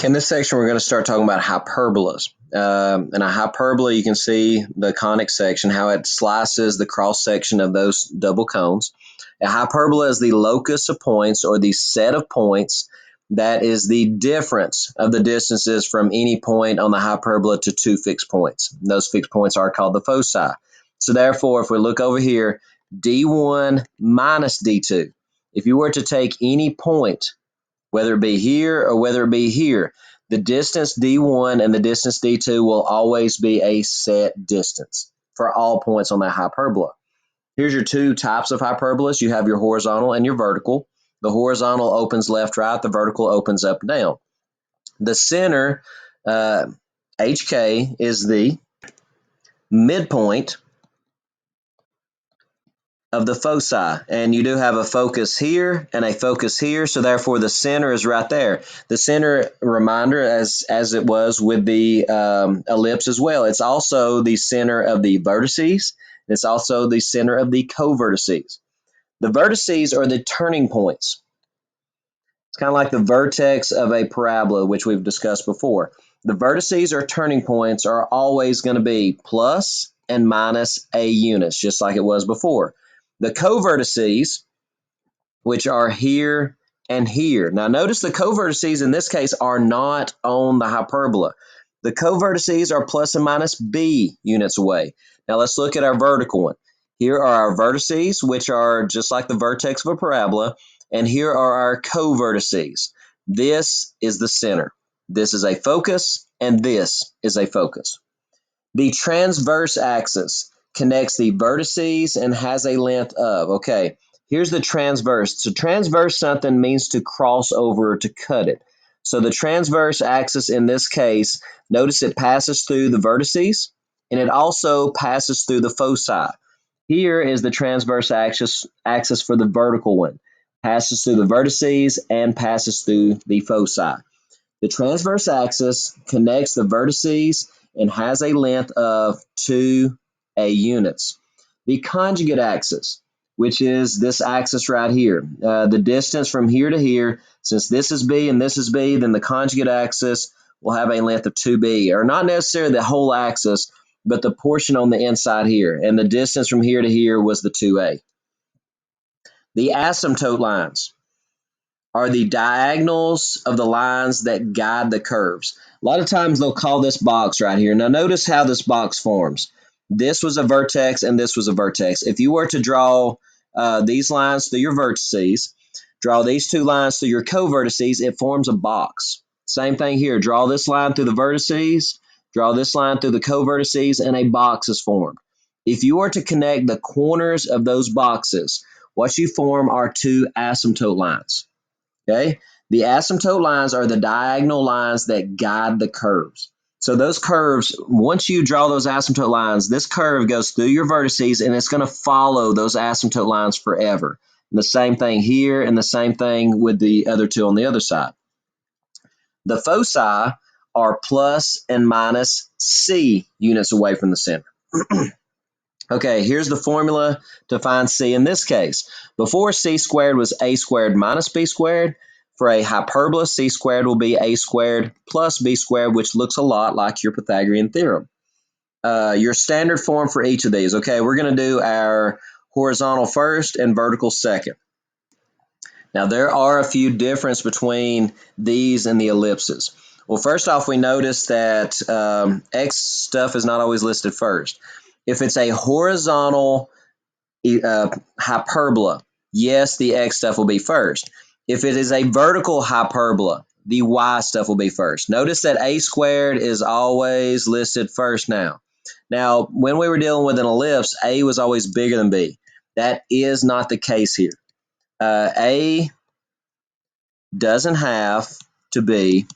In this section, we're going to start talking about hyperbolas. In a hyperbola, you can see the conic section, how it slices the cross section of those double cones. A hyperbola is the locus of points, or the set of points that is the difference of the distances from any point on the hyperbola to two fixed points. And those fixed points are called the foci. So therefore, if we look over here, D1 minus D2, if you were to take any point, whether it be here or whether it be here, the distance D1 and the distance D2 will always be a set distance for all points on that hyperbola. Here's your two types of hyperbolas. You have your horizontal and your vertical. The horizontal opens left, right. The vertical opens up, down. The center, HK, is the midpoint of the foci, and you do have a focus here and a focus here, so therefore the center is right there. The center, reminder, as it was with the ellipse as well, it's also the center of the vertices. It's also the center of the covertices. The vertices are the turning points. It's kind of like the vertex of a parabola, which we've discussed before. The vertices or turning points are always going to be plus and minus a units, just like it was before. The covertices, which are here and here. Now notice the covertices in this case are not on the hyperbola. The covertices are plus and minus b units away. Now let's look at our vertical one. Here are our vertices, which are just like the vertex of a parabola, and here are our covertices. This is the center. This is a focus, and this is a focus. The transverse axis connects the vertices and has a length of, okay, here's the transverse. To transverse something means to cross over, to cut it. So the transverse axis in this case, notice it passes through the vertices and it also passes through the foci. Here is the transverse axis for the vertical one. Passes through the vertices and passes through the foci. The transverse axis connects the vertices and has a length of 2 units. The conjugate axis, which is this axis right here, the distance from here to here, since this is B and this is B, then the conjugate axis will have a length of 2b, or not necessarily the whole axis, but the portion on the inside here, and the distance from here to here was the 2a. The asymptote lines are the diagonals of the lines that guide the curves. A lot of times they'll call this box right here. Now notice how this box forms. This was a vertex and this was a vertex. If you were to draw these lines through your vertices, draw these two lines through your covertices, it forms a box. Same thing here. Draw this line through the vertices, draw this line through the covertices, and a box is formed. If you were to connect the corners of those boxes, what you form are two asymptote lines. Okay, the asymptote lines are the diagonal lines that guide the curves. So those curves, once you draw those asymptote lines, this curve goes through your vertices and it's going to follow those asymptote lines forever. And the same thing here and the same thing with the other two on the other side. The foci are plus and minus c units away from the center. Okay, here's the formula to find c in this case. Before, c squared was a squared minus b squared. For a hyperbola, c squared will be a squared plus b squared, which looks a lot like your Pythagorean theorem. Your standard form for each of these. Okay, we're going to do our horizontal first and vertical second. Now, there are a few differences between these and the ellipses. Well, first off, we notice that x stuff is not always listed first. If it's a horizontal hyperbola, yes, the x stuff will be first. If it is a vertical hyperbola, the y stuff will be first. Notice that a squared is always listed first now. Now, when we were dealing with an ellipse, a was always bigger than b. That is not the case here. A doesn't have to be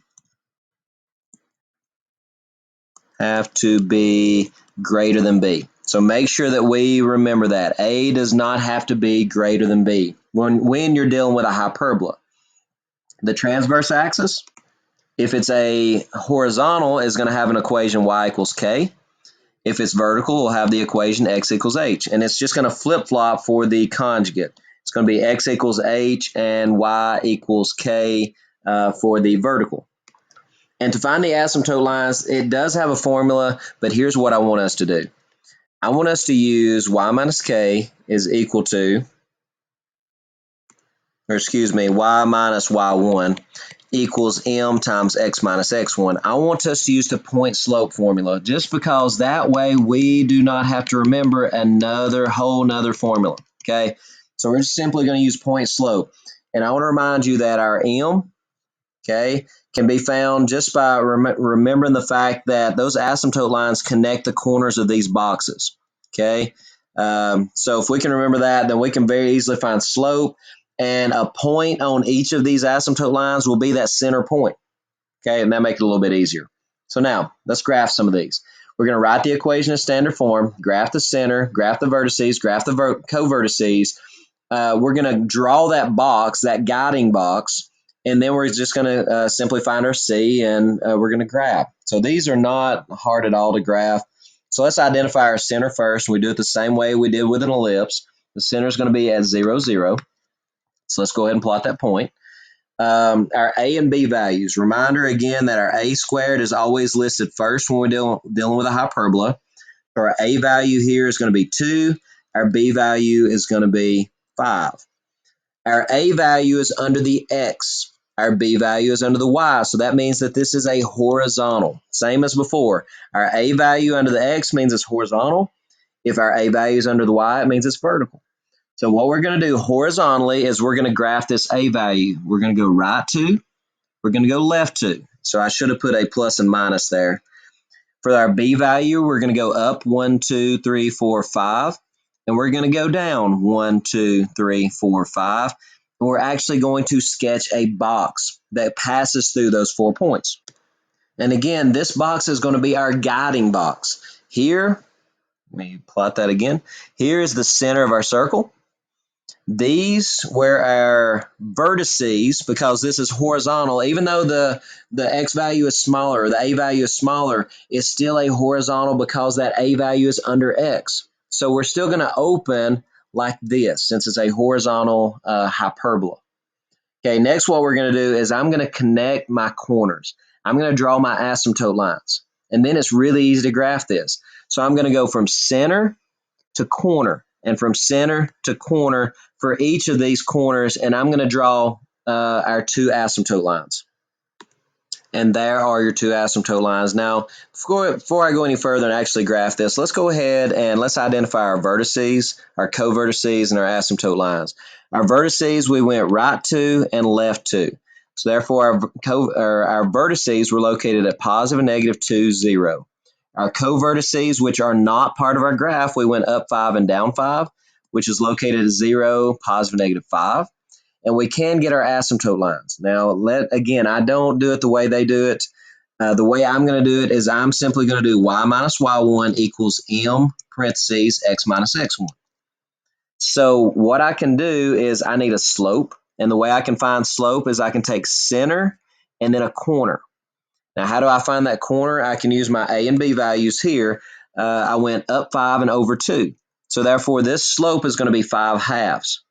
greater than b. So make sure that we remember that. A does not have to be greater than b when you're dealing with a hyperbola. The transverse axis, if it's a horizontal, is going to have an equation y equals k. If it's vertical, we'll have the equation x equals h. And it's just going to flip-flop for the conjugate. It's going to be x equals h and y equals k for the vertical. And to find the asymptote lines, it does have a formula, but here's what I want us to do. I want us to use y minus k is equal to, or excuse me, y minus y1 equals m times x minus x1. I want us to use the point slope formula just because that way we do not have to remember another whole nother formula, okay? So we're just simply going to use point slope. And I want to remind you that our m, okay, can be found just by remembering the fact that those asymptote lines connect the corners of these boxes, okay? So if we can remember that, then we can very easily find slope, and a point on each of these asymptote lines will be that center point, okay? And that makes it a little bit easier. So now, let's graph some of these. We're going to write the equation in standard form, graph the center, graph the vertices, graph the co-vertices. We're going to draw that box, that guiding box, and then we're just going to simply find our C, and we're going to graph. So these are not hard at all to graph. So let's identify our center first. We do it the same way we did with an ellipse. The center is going to be at 0, 0. So let's go ahead and plot that point. Our A and B values. Reminder again that our A squared is always listed first when we're dealing with a hyperbola. So our A value here is going to be 2. Our B value is going to be 5. Our A value is under the X. Our B value is under the Y. So that means that this is a horizontal. Same as before. Our A value under the X means it's horizontal. If our A value is under the Y, it means it's vertical. So what we're going to do horizontally is we're going to graph this A value. We're going to go right 2. We're going to go left 2. So I should have put a plus and minus there. For our B value, we're going to go up 1, 2, 3, 4, 5. And we're going to go down 1, 2, 3, 4, 5. And we're actually going to sketch a box that passes through those 4 points. And again, this box is going to be our guiding box. Here, let me plot that again. Here is the center of our circle. These were our vertices, because this is horizontal. Even though the x value is smaller, the a value is smaller, it's still a horizontal because that a value is under x. So we're still going to open like this since it's a horizontal hyperbola. Okay, next what we're going to do is I'm going to connect my corners. I'm going to draw my asymptote lines. And then it's really easy to graph this. So I'm going to go from center to corner, and from center to corner for each of these corners, and I'm going to draw our 2 asymptote lines. And there are your 2 asymptote lines. Now, before I go any further and actually graph this, let's go ahead and let's identify our vertices, our co-vertices, and our asymptote lines. Our vertices, we went right 2 and left 2. So therefore, our vertices were located at positive and negative 2, 0. Our co-vertices, which are not part of our graph, we went up 5 and down 5, which is located at 0, positive, negative 5. And we can get our asymptote lines. Now, again, I don't do it the way they do it. The way I'm going to do it is I'm simply going to do y minus y1 equals m parentheses x minus x1. So what I can do is I need a slope. And the way I can find slope is I can take center and then a corner. Now, how do I find that corner? I can use my A and B values here. I went up 5 and over 2. So therefore, this slope is going to be 5 halves.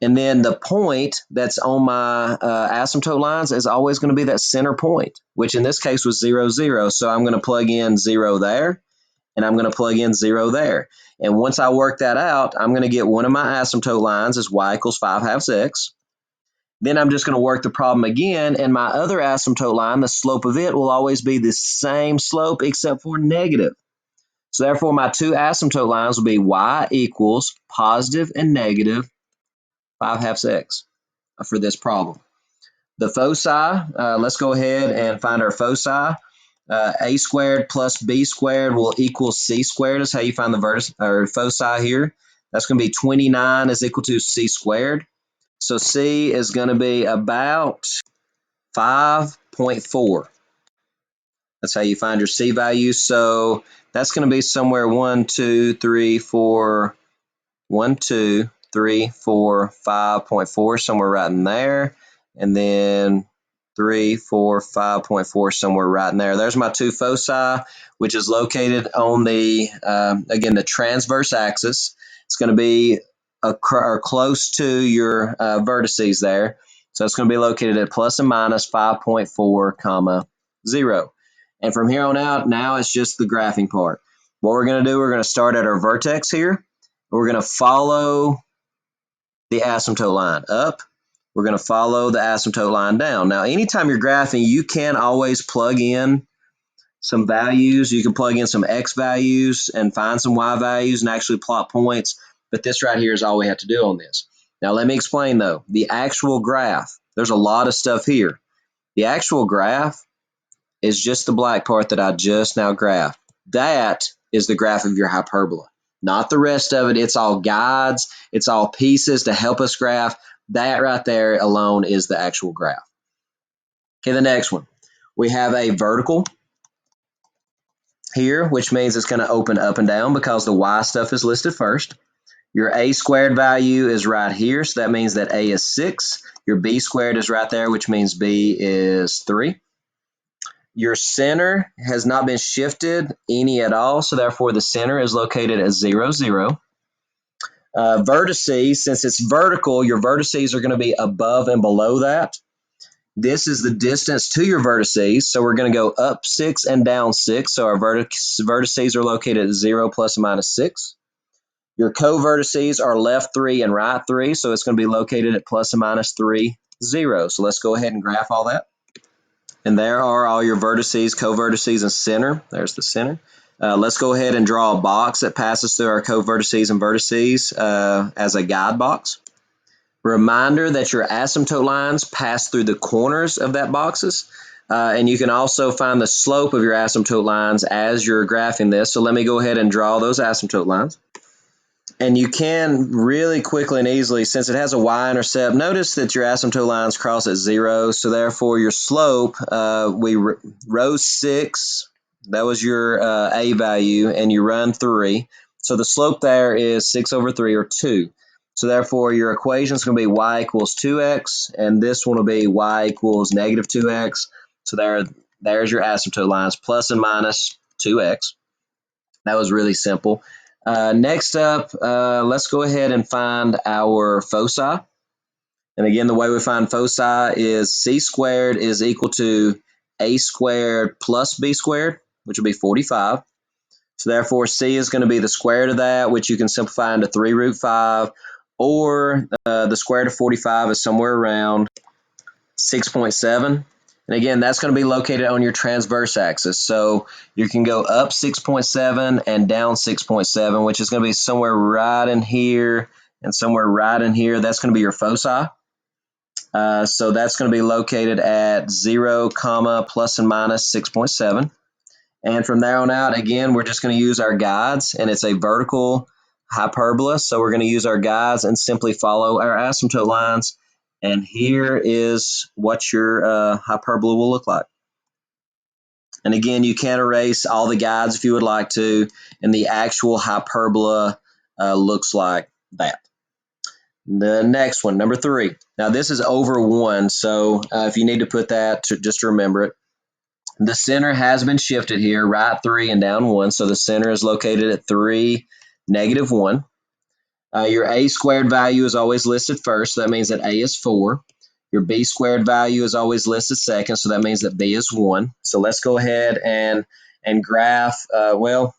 And then the point that's on my asymptote lines is always going to be that center point, which in this case was 0, 0. So I'm going to plug in 0 there, and I'm going to plug in 0 there. And once I work that out, I'm going to get one of my asymptote lines as y equals 5 halves x. Then I'm just going to work the problem again, and my other asymptote line, the slope of it will always be the same slope except for negative. So therefore, my 2 asymptote lines will be y equals positive and negative 5 halves x for this problem. The foci, let's go ahead and find our foci. A squared plus b squared will equal c squared is how you find the foci here. That's going to be 29 is equal to c squared. So c is going to be about 5.4. That's how you find your C value. So that's going to be somewhere 1, 2, 3, 4, 1, 2, 3, 4, 5.4, somewhere right in there. And then 3, 4, 5.4, somewhere right in there. There's my 2 foci, which is located on the, again, the transverse axis. It's going to be close to your vertices there. So it's going to be located at plus and minus 5.4 comma 0. And from here on out, now it's just the graphing part. What we're going to do, we're going to start at our vertex here. We're going to follow the asymptote line up. We're going to follow the asymptote line down. Now, anytime you're graphing, you can always plug in some values. You can plug in some x values and find some y values and actually plot points. But this right here is all we have to do on this. Now, let me explain, though. The actual graph, there's a lot of stuff here. The actual graph is just the black part that I just now graphed. That is the graph of your hyperbola, not the rest of it. It's all guides. It's all pieces to help us graph. That right there alone is the actual graph. Okay, the next one. We have a vertical here, which means it's going to open up and down because the y stuff is listed first. Your a squared value is right here, so that means that a is 6. Your b squared is right there, which means b is 3. Your center has not been shifted any at all, so therefore the center is located at 0, 0. Vertices, since it's vertical, your vertices are going to be above and below that. This is the distance to your vertices, so we're going to go up 6 and down 6, so our vertices are located at 0, plus and minus 6. Your co-vertices are left 3 and right 3, so it's going to be located at plus and minus 3, 0. So let's go ahead and graph all that. And there are all your vertices, co-vertices, and center. There's the center. Let's go ahead and draw a box that passes through our co-vertices and vertices as a guide box. Reminder that your asymptote lines pass through the corners of that boxes. And you can also find the slope of your asymptote lines as you're graphing this. So let me go ahead and draw those asymptote lines. And you can really quickly and easily, since it has a y-intercept, notice that your asymptote lines cross at 0. So therefore your slope, we row 6, that was your a value, and you run 3. So the slope there is 6 over 3, or 2. So therefore your equation is going to be y equals 2x, and this one will be y equals negative 2x. So there's your asymptote lines, plus and minus 2x. That was really simple. Next up, let's go ahead and find our foci. And again, the way we find foci is c squared is equal to a squared plus b squared, which will be 45. So therefore, c is going to be the square root of that, which you can simplify into 3 root 5, or the square root of 45 is somewhere around 6.7. And again, that's going to be located on your transverse axis. So you can go up 6.7 and down 6.7, which is going to be somewhere right in here and somewhere right in here. That's going to be your foci. So that's going to be located at 0, comma, plus and minus 6.7. And from there on out, again, we're just going to use our guides, and it's a vertical hyperbola. So we're going to use our guides and simply follow our asymptote lines. And here is what your hyperbola will look like. And again, you can erase all the guides if you would like to, and the actual hyperbola looks like that. The next one, number 3. Now this is over 1, so if you need to put that, just remember it. The center has been shifted here, right 3 and down 1, so the center is located at 3, negative 1. Your a squared value is always listed first, so that means that a is 4. Your b squared value is always listed second, so that means that b is 1. So let's go ahead and graph, well,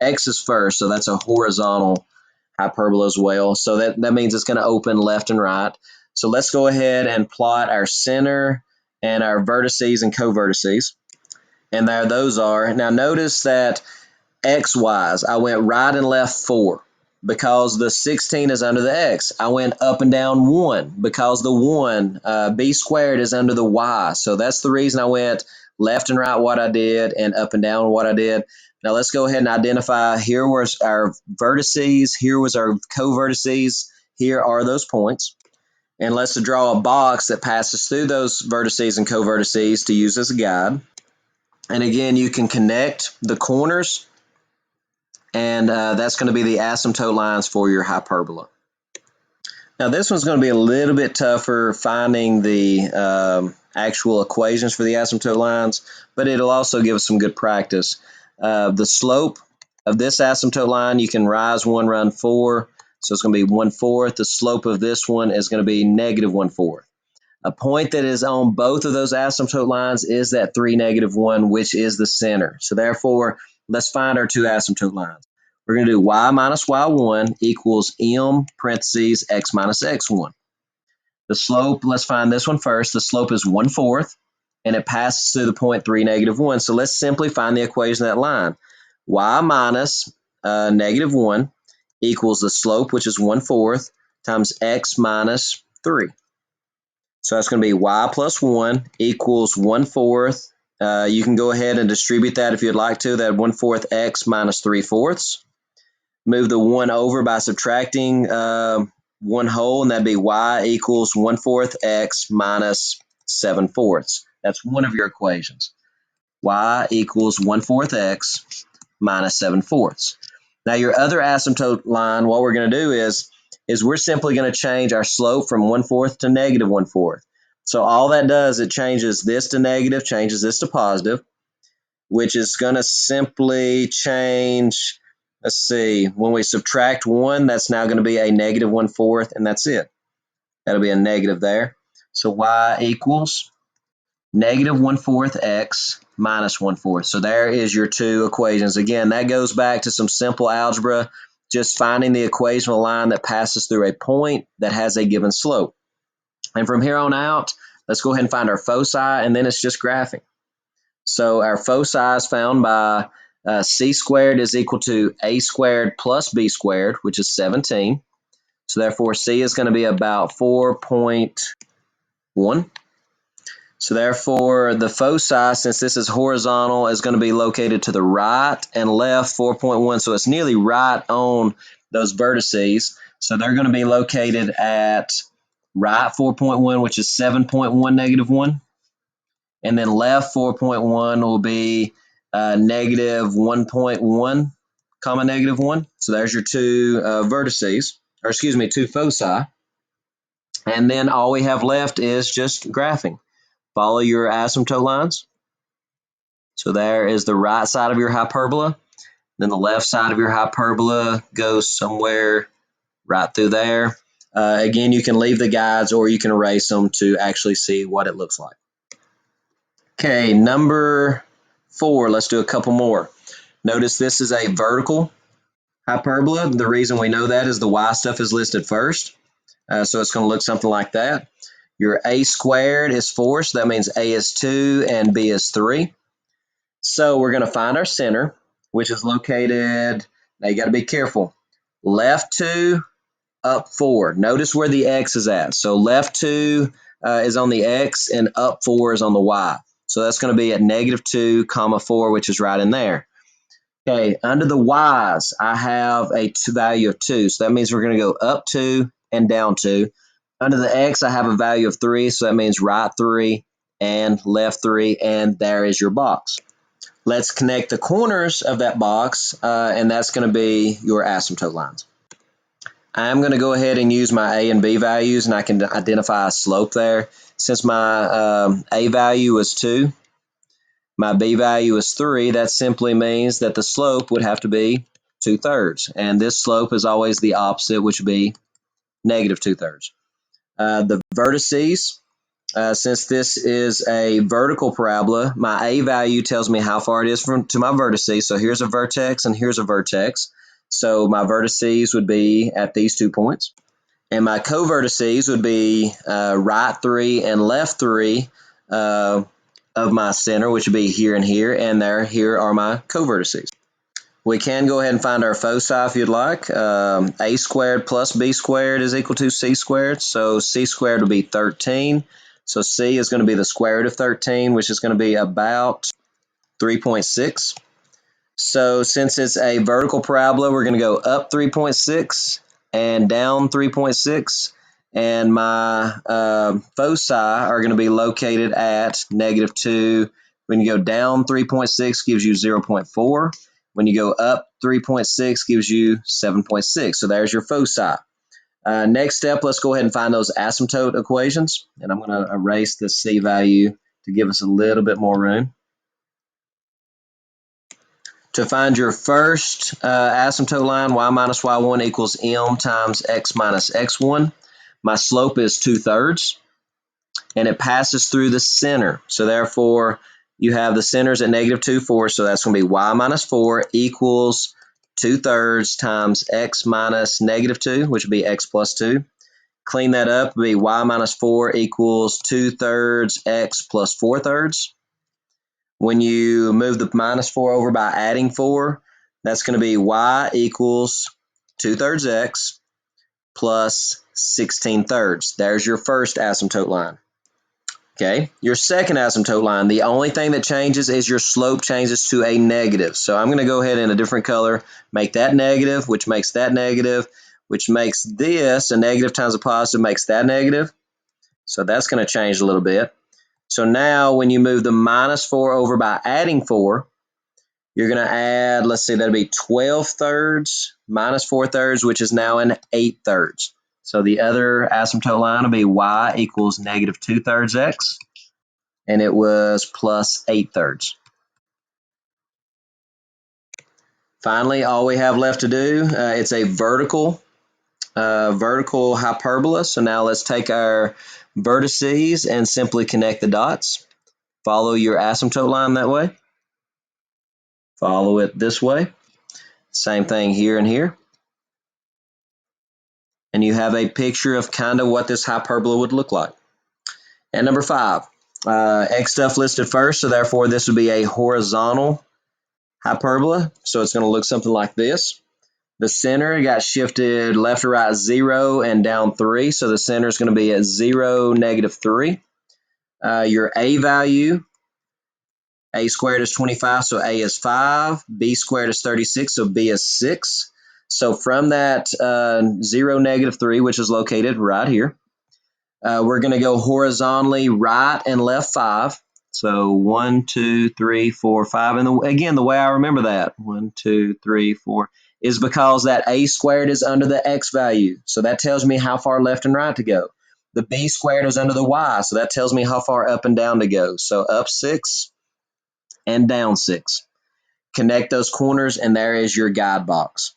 x is first, so that's a horizontal hyperbola as well. So that means it's going to open left and right. So let's go ahead and plot our center and our vertices and co-vertices. And there those are. Now notice that x-wise, I went right and left 4 because the 16 is under the x. I went up and down 1 because the 1, b squared, is under the y. So that's the reason I went left and right what I did and up and down what I did. Now let's go ahead and identify. Here was our vertices. Here was our co-vertices. Here are those points. And let's draw a box that passes through those vertices and co-vertices to use as a guide. And again, you can connect the corners, and that's going to be the asymptote lines for your hyperbola. Now this one's going to be a little bit tougher finding the actual equations for the asymptote lines, but it'll also give us some good practice. The slope of this asymptote line, you can rise 1, run 4, so it's going to be 1/4. The slope of this one is going to be negative 1/4. A point that is on both of those asymptote lines is that 3, -1, which is the center. So therefore, let's find our two asymptote lines. We're going to do y minus y1 equals m parentheses x minus x1. The slope, let's find this one first. The slope is 1/4, and it passes through the point 3, -1. So let's simply find the equation of that line. Y minus -1 equals the slope, which is 1/4, times x minus 3. So that's going to be y plus 1 equals 1/4. You can go ahead and distribute that if you'd like to. That 1/4 x minus 3/4. Move the 1 over by subtracting 1 whole, and that'd be y equals 1/4 x minus 7/4. That's one of your equations. Y equals 1/4 x minus 7/4. Now your other asymptote line, what we're going to do is we're simply going to change our slope from 1/4 to -1/4. So all that does, it changes this to negative, changes this to positive, which is going to simply change, let's see, when we subtract 1, that's now going to be a -1/4, and that's it. That'll be a negative there. So y equals -1/4 x minus 1/4. So there is your two equations. Again, that goes back to some simple algebra, just finding the equation of a line that passes through a point that has a given slope. And from here on out, let's go ahead and find our foci, and then it's just graphing. So our foci is found by c squared is equal to a squared plus b squared, which is 17. So therefore, c is going to be about 4.1. So therefore, the foci, since this is horizontal, is going to be located to the right and left 4.1. So it's nearly right on those vertices. So they're going to be located at right 4.1, which is 7.1 -1. And then left 4.1 will be -1.1, comma -1. So there's your two vertices, or excuse me, two foci. And then all we have left is just graphing. Follow your asymptote lines. So there is the right side of your hyperbola. Then the left side of your hyperbola goes somewhere right through there. Again, you can leave the guides or you can erase them to actually see what it looks like. Okay, number 4, let's do a couple more. Notice this is a vertical hyperbola. The reason we know that is the y stuff is listed first. So it's going to look something like that. Your a squared is 4, so that means a is 2 and b is 3. So we're going to find our center, which is located, now you got to be careful, left 2, up 4. Notice where the x is at. So left 2 is on the x and up 4 is on the y. So that's going to be at -2, 4, which is right in there. Okay, under the y's, I have a value of 2. So that means we're going to go up 2 and down 2. Under the x, I have a value of 3. So that means right 3 and left 3. And there is your box. Let's connect the corners of that box, and that's going to be your asymptote lines. I'm going to go ahead and use my a and b values, and I can identify a slope there. Since my a value is 2, my b value is 3, that simply means that the slope would have to be 2/3. And this slope is always the opposite, which would be -2/3. The vertices, since this is a vertical parabola, my a value tells me how far it is to my vertices. So here's a vertex and here's a vertex. So my vertices would be at these 2 points. And my co-vertices would be right 3 and left 3 of my center, which would be here and here. And here are my co-vertices. We can go ahead and find our foci if you'd like. A squared plus b squared is equal to c squared. So c squared would be 13. So c is going to be the square root of 13, which is going to be about 3.6. So since it's a vertical parabola, we're going to go up 3.6 and down 3.6. And my foci are going to be located at -2. When you go down 3.6 gives you 0.4. When you go up 3.6 gives you 7.6. So there's your foci. Next step, let's go ahead and find those asymptote equations. And I'm going to erase the c value to give us a little bit more room. To find your first asymptote line, y minus y1 equals m times x minus x1. My slope is 2/3. and it passes through the center. So therefore, you have the centers at negative 2, 4, so that's going to be y minus 4 equals 2/3 times x minus negative 2, which would be x plus 2. Clean that up, it would be y minus 4 equals 2/3 x plus 4/3. When you move the minus 4 over by adding 4, that's going to be y equals 2/3 x plus 16/3. There's your first asymptote line. Okay, your second asymptote line, the only thing that changes is your slope changes to a negative. So I'm going to go ahead in a different color, make that negative, which makes that negative, which makes this a negative times a positive makes that negative. So that's going to change a little bit. So now when you move the minus 4 over by adding 4, you're going to add, let's see, that'll be 12/3 minus 4/3, which is now an 8/3. So the other asymptote line will be y equals negative 2/3 x, and it was plus 8/3. Finally, all we have left to do, it's a vertical hyperbola. So now let's take our vertices and simply connect the dots. Follow your asymptote line that way. Follow it this way. Same thing here and here. And you have a picture of kind of what this hyperbola would look like. And number 5, x stuff listed first, so therefore this would be a horizontal hyperbola. So it's going to look something like this. The center got shifted left to right 0 and down 3, so the center is going to be at 0, negative 3. Your a value, a squared is 25, so a is 5. B squared is 36, so b is 6. So from that 0, negative 3, which is located right here, we're going to go horizontally right and left 5. So 1, 2, 3, 4, 5. And again, the way I remember that, 1, 2, 3, 4, is because that a squared is under the x value. So that tells me how far left and right to go. The b squared is under the y, so that tells me how far up and down to go. So up 6 and down 6. Connect those corners, and there is your guide box.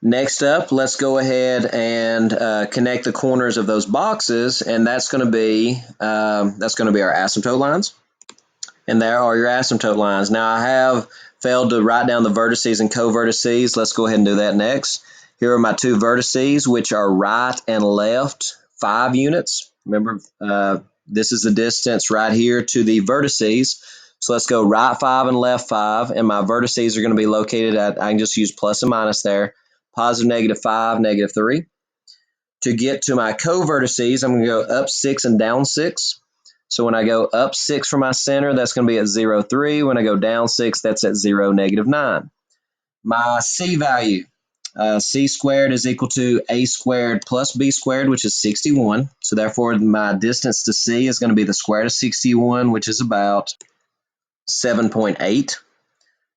Next up, let's go ahead and connect the corners of those boxes, and that's going to be our asymptote lines. And there are your asymptote lines. Now I have failed to write down the vertices and co-vertices. Let's go ahead and do that next. Here are my 2 vertices, which are right and left 5 units. Remember, this is the distance right here to the vertices. So let's go right 5 and left 5, and my vertices are going to be located at, I can just use plus and minus there, positive negative 5, negative 3. To get to my co-vertices, I'm going to go up 6 and down 6. So when I go up 6 from my center, that's going to be at 0, 3. When I go down 6, that's at 0, negative 9. My c value, c squared is equal to a squared plus b squared, which is 61. So therefore, my distance to c is going to be the square root of 61, which is about 7.8.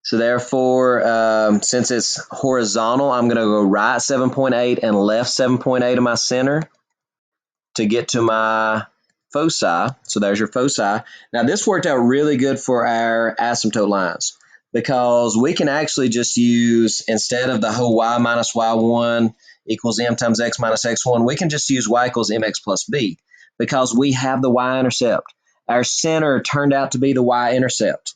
So therefore, since it's horizontal, I'm going to go right 7.8 and left 7.8 of my center to get to my foci. So there's your foci. Now this worked out really good for our asymptote lines because we can actually just use, instead of the whole y minus y1 equals m times x minus x1, we can just use y equals mx plus b because we have the y-intercept. Our center turned out to be the y-intercept.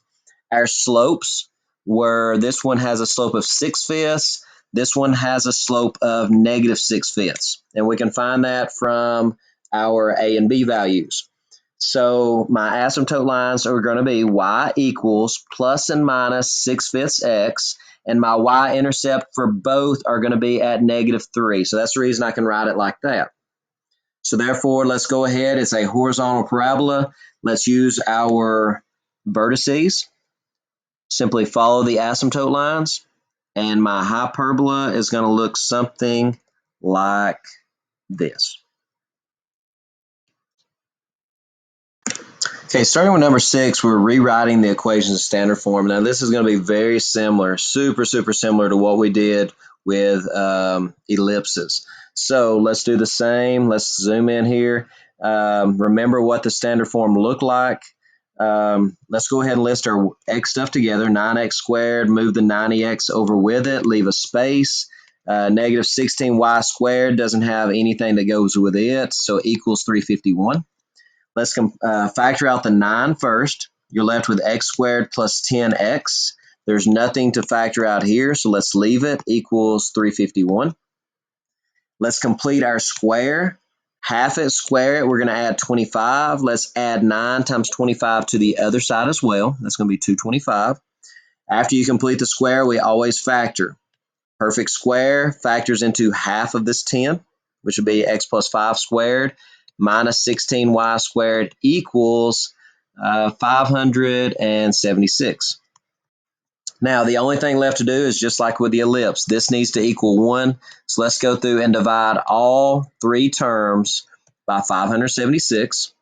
Our slopes were, this one has a slope of 6/5. This one has a slope of negative 6/5. And we can find that from our a and b values. So my asymptote lines are going to be y equals plus and minus 6/5 x, and my y-intercept for both are going to be at negative 3. So that's the reason I can write it like that. So therefore, let's go ahead. It's a horizontal parabola. Let's use our vertices. Simply follow the asymptote lines, and my hyperbola is going to look something like this. Okay, starting with number 6, we're rewriting the equations in standard form. Now, this is going to be very similar, super similar to what we did with ellipses. So let's do the same. Let's zoom in here. Remember what the standard form looked like. Let's go ahead and list our x stuff together. 9x squared, move the 90x over with it, leave a space. Negative 16y squared doesn't have anything that goes with it, so equals 351. Let's factor out the 9 first. You're left with x squared plus 10x. There's nothing to factor out here, so let's leave it, equals 351. Let's complete our square. Half it, square it, we're going to add 25. Let's add 9 times 25 to the other side as well. That's going to be 225. After you complete the square, we always factor. Perfect square factors into half of this 10, which would be x plus 5 squared minus 16y squared equals 576. Now, the only thing left to do is just like with the ellipse. This needs to equal 1. So let's go through and divide all 3 terms by 576.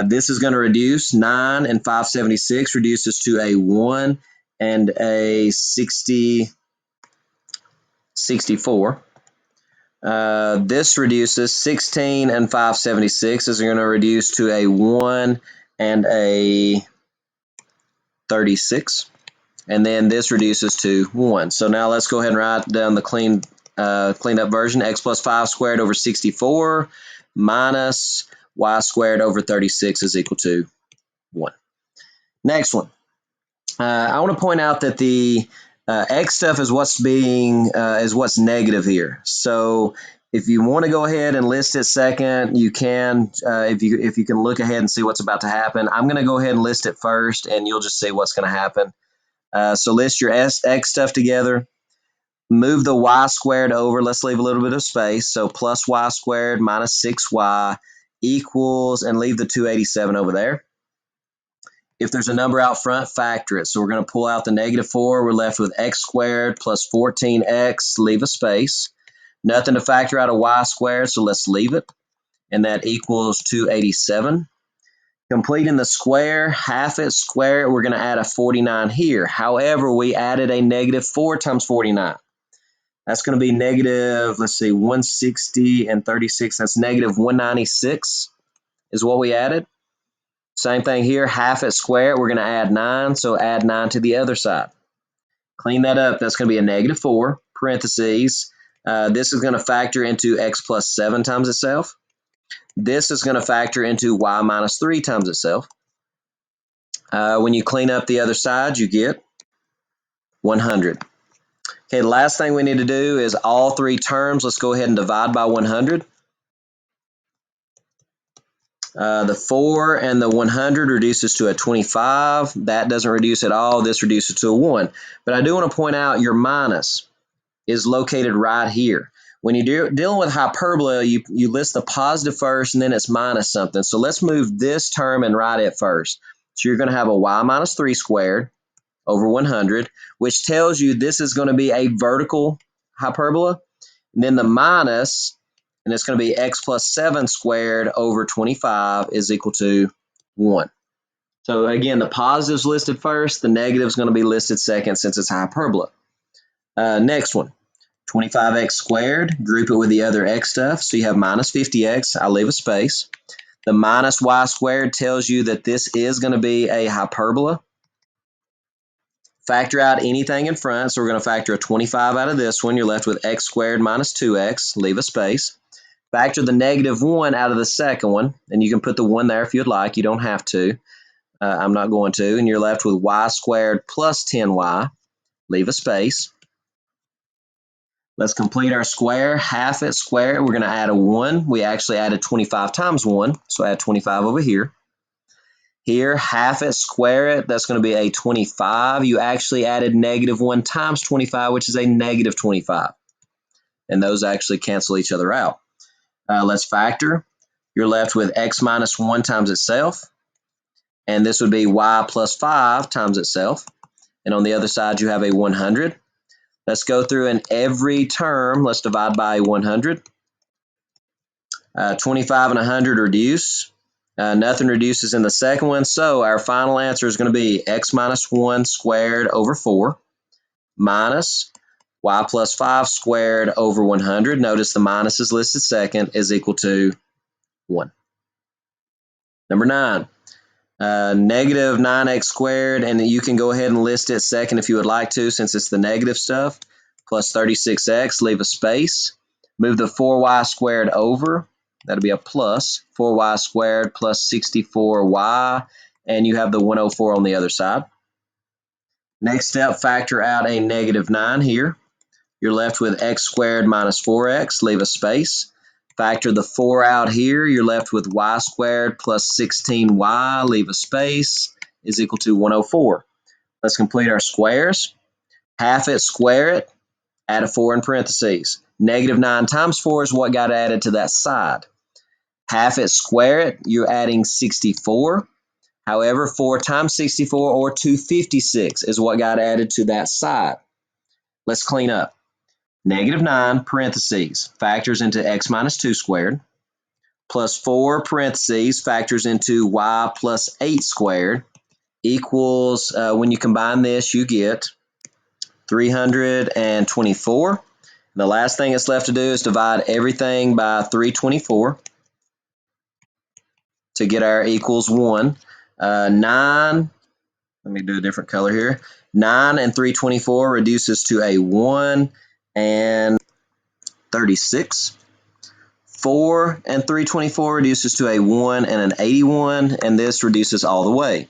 This is going to reduce 9 and 576 reduces to a 1 and a 64. This reduces 16 and 576 is going to reduce to a 1 and a 36. And then this reduces to 1. So now let's go ahead and write down the cleaned up version. X plus 5 squared over 64 minus y squared over 36 is equal to 1. Next one. I want to point out that the x stuff is what's negative here. So if you want to go ahead and list it second, you can. If you can look ahead and see what's about to happen, I'm going to go ahead and list it first, and you'll just see what's going to happen. So list your x stuff together. Move the y squared over. Let's leave a little bit of space. So plus y squared minus 6y equals, and leave the 287 over there. If there's a number out front, factor it. So we're going to pull out the negative 4. We're left with x squared plus 14x. Leave a space. Nothing to factor out of y squared, so let's leave it. And that equals 287. Completing the square, half it, square it, we're going to add a 49 here. However, we added a negative 4 times 49. That's going to be negative, 160 and 36. That's negative 196 is what we added. Same thing here, half it, square it, we're going to add 9, so add 9 to the other side. Clean that up, that's going to be a negative 4, parentheses. This is going to factor into x plus 7 times itself. This is going to factor into y minus 3 times itself. When you clean up the other side, you get 100. Okay, the last thing we need to do is all 3 terms. Let's go ahead and divide by 100. The 4 and the 100 reduces to a 25. That doesn't reduce at all. This reduces to a 1. But I do want to point out your minus is located right here. When you're dealing with hyperbola, you list the positive first and then it's minus something. So let's move this term and write it first. So you're going to have a y minus 3 squared over 100, which tells you this is going to be a vertical hyperbola. And then the minus, and it's going to be x plus 7 squared over 25 is equal to 1. So again, the positive's listed first, the negative is going to be listed second since it's hyperbola. Next one, 25x squared, group it with the other x stuff. So you have minus 50x, I'll leave a space. The minus y squared tells you that this is going to be a hyperbola. Factor out anything in front, so we're going to factor a 25 out of this one. You're left with x squared minus 2x, leave a space. Factor the negative 1 out of the second one, and you can put the 1 there if you'd like. You don't have to. I'm not going to. And you're left with y squared plus 10y, leave a space. Let's complete our square. Half it, square it. We're going to add a 1. We actually added 25 times 1, so add 25 over here. Here, half it, square it, that's going to be a 25. You actually added negative 1 times 25, which is a negative 25. And those actually cancel each other out. Let's factor. You're left with x minus 1 times itself. And this would be y plus 5 times itself. And on the other side, you have a 100. Let's go through and every term, let's divide by 100. 25 and 100 reduce. Nothing reduces in the second one, so our final answer is going to be x minus 1 squared over 4 minus y plus 5 squared over 100. Notice the minus is listed second is equal to 1. Number 9, negative 9x squared, and you can go ahead and list it second if you would like to since it's the negative stuff, plus 36x, leave a space. Move the 4y squared over. That'll be a plus 4y squared plus 64y, and you have the 104 on the other side. Next step, factor out a negative 9 here. You're left with x squared minus 4x, leave a space. Factor the 4 out here, you're left with y squared plus 16y, leave a space, is equal to 104. Let's complete our squares. Half it, square it, add a 4 in parentheses. Negative 9 times 4 is what got added to that side. Half it, square it, you're adding 64. However, 4 times 64, or 256, is what got added to that side. Let's clean up. Negative 9, parentheses, factors into x minus 2 squared, plus 4, parentheses, factors into y plus 8 squared, equals, when you combine this, you get 324. The last thing that's left to do is divide everything by 324 to get our equals 1. 9, let me do a different color here. 9 and 324 reduces to a 1 and 36. 4 and 324 reduces to a 1 and an 81, and this reduces all the way.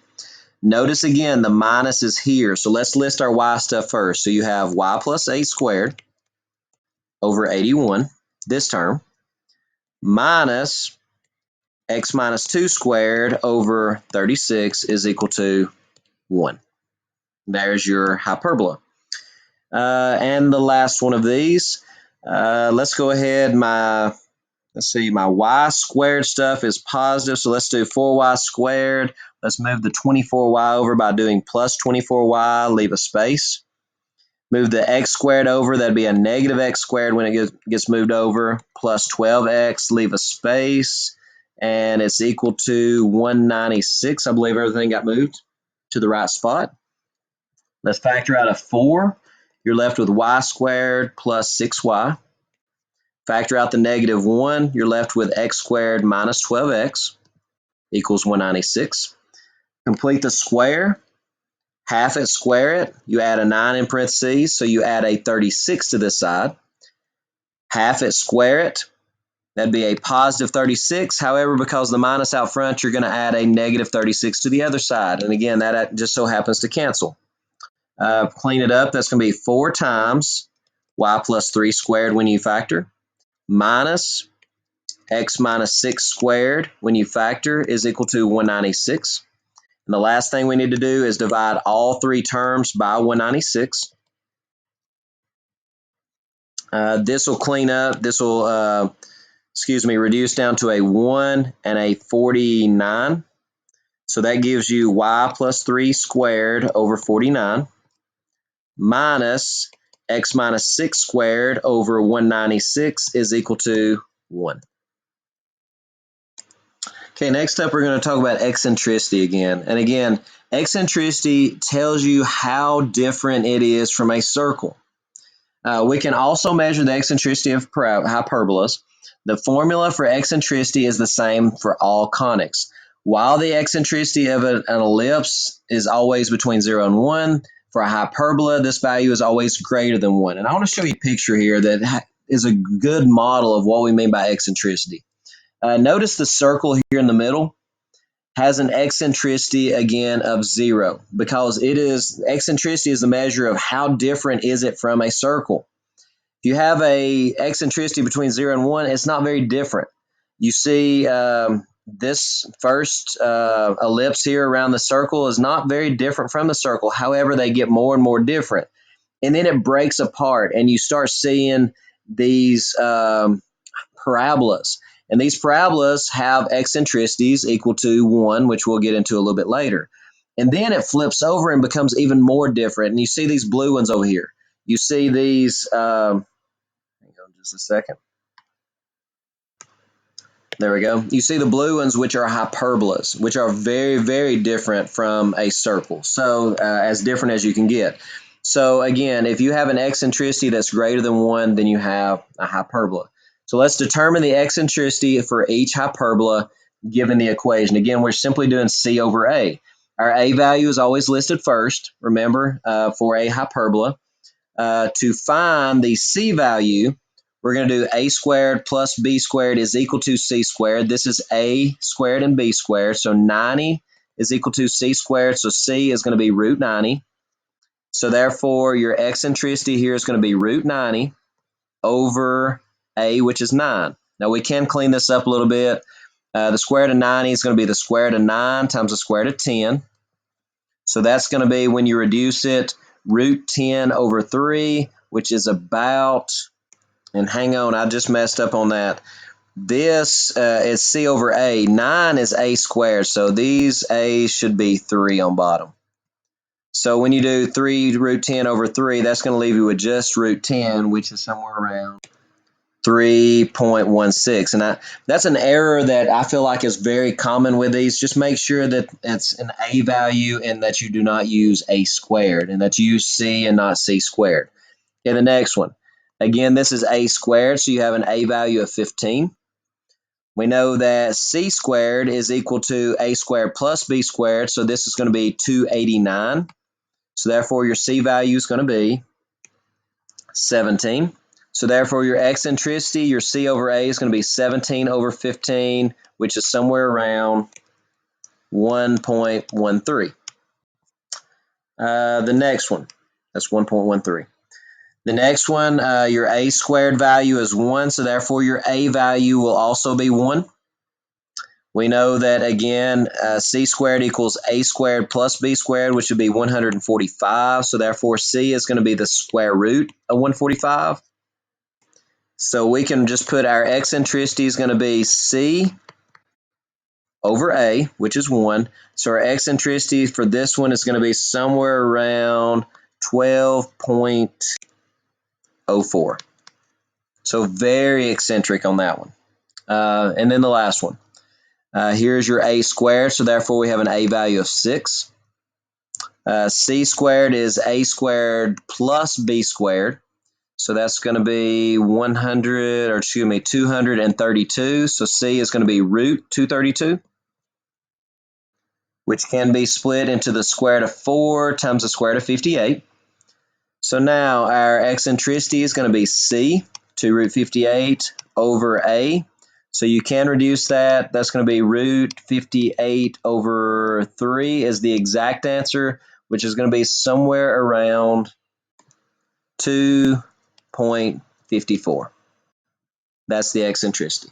Notice again, the minus is here, so let's list our y stuff first. So you have y plus 8 squared over 81, this term, minus x minus 2 squared over 36 is equal to 1. There's your hyperbola. And the last one of these, let's go ahead, let's see, my y squared stuff is positive, so let's do 4y squared. Let's move the 24y over by doing plus 24y, leave a space. Move the x squared over, that'd be a negative x squared when it gets moved over, plus 12x, leave a space, and it's equal to 196. I believe everything got moved to the right spot. Let's factor out a 4. You're left with y squared plus 6y. Factor out the negative 1, you're left with x squared minus 12x equals 196. Complete the square. Half it, square it. You add a 9 in parentheses, so you add a 36 to this side. Half it, square it. That'd be a positive 36. However, because the minus out front, you're going to add a negative 36 to the other side. And again, that just so happens to cancel. Clean it up. That's going to be 4 times y plus 3 squared when you factor, minus x minus 6 squared when you factor is equal to 196. And the last thing we need to do is divide all 3 terms by 196. This will clean up. This will, reduce down to a 1 and a 49. So that gives you y plus 3 squared over 49 minus x minus 6 squared over 196 is equal to 1. Okay, next up we're going to talk about eccentricity again. And again, eccentricity tells you how different it is from a circle. We can also measure the eccentricity of hyperbolas. The formula for eccentricity is the same for all conics. While the eccentricity of an ellipse is always between 0 and 1, for a hyperbola, this value is always greater than 1. And I want to show you a picture here that is a good model of what we mean by eccentricity. Notice the circle here in the middle has an eccentricity again of 0 because eccentricity is the measure of how different is it from a circle. If you have a eccentricity between 0 and 1, it's not very different. You see this first ellipse here around the circle is not very different from the circle. However, they get more and more different. And then it breaks apart and you start seeing these parabolas. And these parabolas have eccentricities equal to 1, which we'll get into a little bit later. And then it flips over and becomes even more different. And you see these blue ones over here. You see these, hang on just a second. There we go. You see the blue ones, which are hyperbolas, which are very, very different from a circle. So as different as you can get. So again, if you have an eccentricity that's greater than 1, then you have a hyperbola. So let's determine the eccentricity for each hyperbola given the equation. Again, we're simply doing C over A. Our A value is always listed first, remember, for a hyperbola. To find the C value, we're going to do a squared plus b squared is equal to c squared. This is a squared and b squared. So 90 is equal to c squared. So c is going to be root 90. So therefore, your eccentricity here is going to be root 90 over a, which is 9. Now we can clean this up a little bit. The square root of 90 is going to be the square root of 9 times the square root of 10. So that's going to be, when you reduce it, root 10 over 3, which is about, and hang on, I just messed up on that. This is c over a. 9 is a squared, so these a's should be 3 on bottom. So when you do 3 root 10 over 3, that's going to leave you with just root 10, which is somewhere around 3.16. And that's an error that I feel like is very common with these. Just make sure that it's an a value and that you do not use a squared, and that you use c and not c squared. Okay, the next one. Again, this is a squared, so you have an a value of 15. We know that c squared is equal to a squared plus b squared, so this is going to be 289. So therefore, your c value is going to be 17. So therefore, your eccentricity, your c over a, is going to be 17 over 15, which is somewhere around 1.13. The next one, that's 1.13. The next one, your a squared value is 1, so therefore your a value will also be 1. We know that, again, c squared equals a squared plus b squared, which would be 145. So therefore, c is going to be the square root of 145. So we can just put our eccentricity is going to be c over a, which is 1. So our eccentricity for this one is going to be somewhere around 12.04. So very eccentric on that one. And then the last one. Here's your a squared, so therefore we have an a value of 6. C squared is a squared plus b squared. So that's going to be 232. So C is going to be root 232, which can be split into the square root of 4 times the square root of 58. So now our eccentricity is going to be C, 2 root 58 over A. So you can reduce that. That's going to be root 58 over 3 is the exact answer, which is going to be somewhere around 2.54. That's the eccentricity.